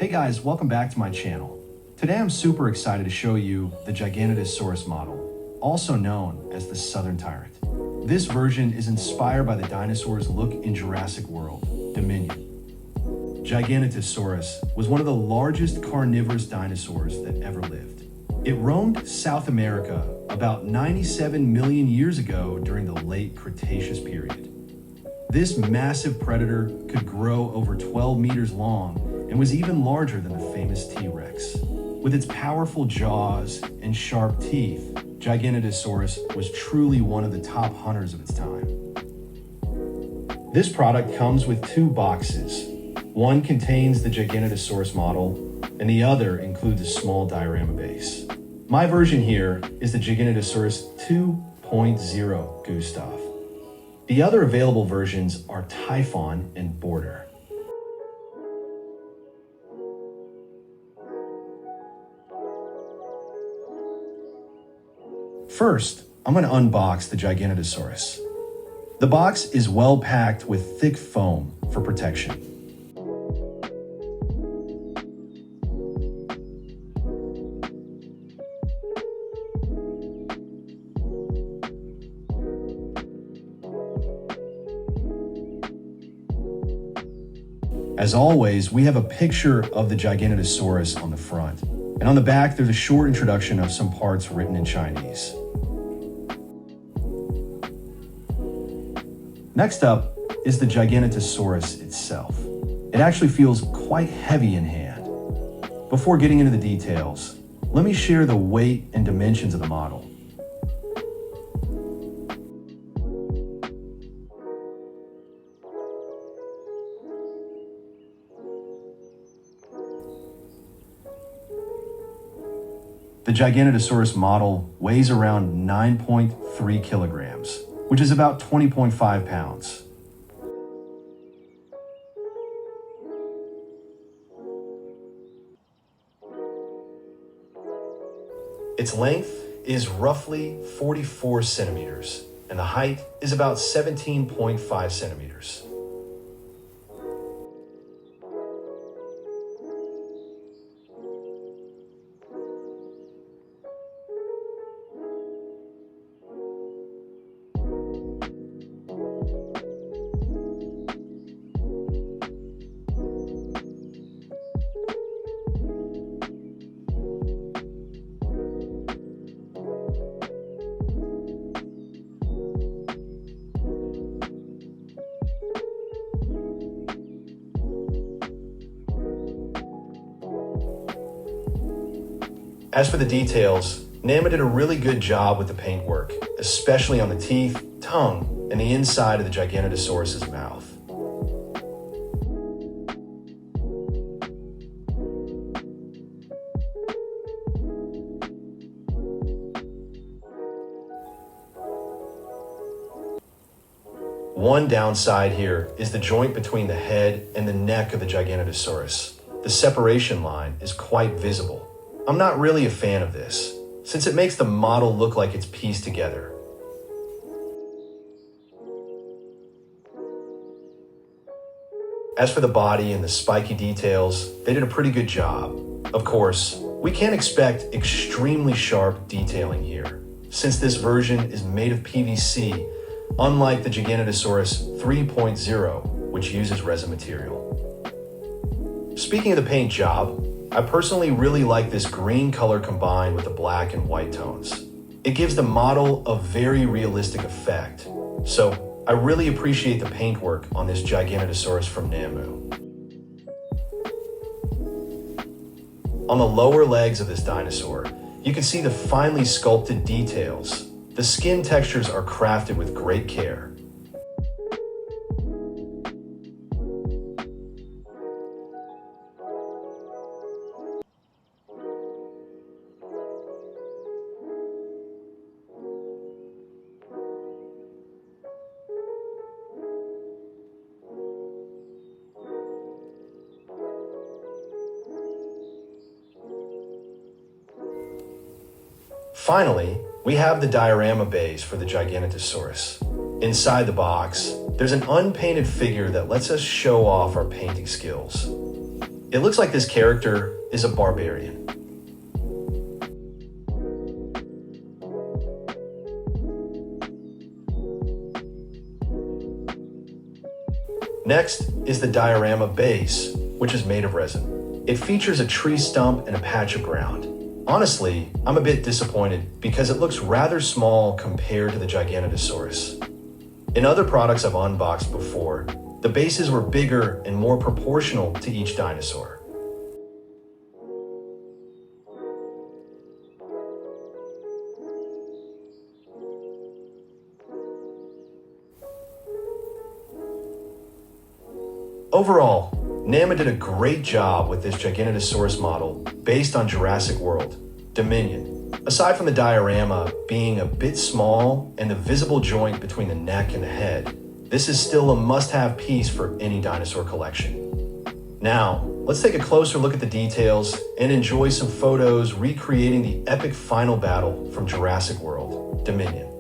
Hey guys, welcome back to my channel. Today I'm super excited to show you the Giganotosaurus model, also known as the Southern Tyrant. This version is inspired by the dinosaurs look in Jurassic World Dominion. Giganotosaurus was one of the largest carnivorous dinosaurs that ever lived. It roamed South America about 97 million years ago during the late Cretaceous period. This massive predator could grow over 12 meters long and was even larger than the famous T-Rex. With its powerful jaws and sharp teeth, Giganotosaurus was truly one of the top hunters of its time. This product comes with two boxes. One contains the Giganotosaurus model, and the other includes a small diorama base. My version here is the Giganotosaurus 2.0 Gustav. The other available versions are Typhon and Border. First, I'm going to unbox the Giganotosaurus. The box is well packed with thick foam for protection. As always, we have a picture of the Giganotosaurus on the front, and on the back there's a short introduction of some parts written in Chinese. Next up is the Giganotosaurus itself. It actually feels quite heavy in hand. Before getting into the details, let me share the weight and dimensions of the model. The Giganotosaurus model weighs around 9.3 kilograms, which is about 20.5 pounds. Its length is roughly 44 centimeters, and the height is about 17.5 centimeters. As for the details, Nanmu did a really good job with the paintwork, especially on the teeth, tongue, and the inside of the Giganotosaurus's mouth. One downside here is the joint between the head and the neck of the Giganotosaurus. The separation line is quite visible. I'm not really a fan of this, since it makes the model look like it's pieced together. As for the body and the spiky details, they did a pretty good job. Of course, we can't expect extremely sharp detailing here, since this version is made of PVC, unlike the Giganotosaurus 3.0, which uses resin material. Speaking of the paint job, I personally really like this green color combined with the black and white tones. It gives the model a very realistic effect, so I really appreciate the paintwork on this Giganotosaurus from Nanmu. On the lower legs of this dinosaur, you can see the finely sculpted details. The skin textures are crafted with great care. Finally, we have the diorama base for the Giganotosaurus. Inside the box, there's an unpainted figure that lets us show off our painting skills. It looks like this character is a barbarian. Next is the diorama base, which is made of resin. It features a tree stump and a patch of ground. Honestly, I'm a bit disappointed because it looks rather small compared to the Giganotosaurus. In other products I've unboxed before, the bases were bigger and more proportional to each dinosaur. Overall, Nanmu did a great job with this Giganotosaurus model based on Jurassic World Dominion. Aside from the diorama being a bit small and the visible joint between the neck and the head, this is still a must-have piece for any dinosaur collection. Now, let's take a closer look at the details and enjoy some photos recreating the epic final battle from Jurassic World Dominion.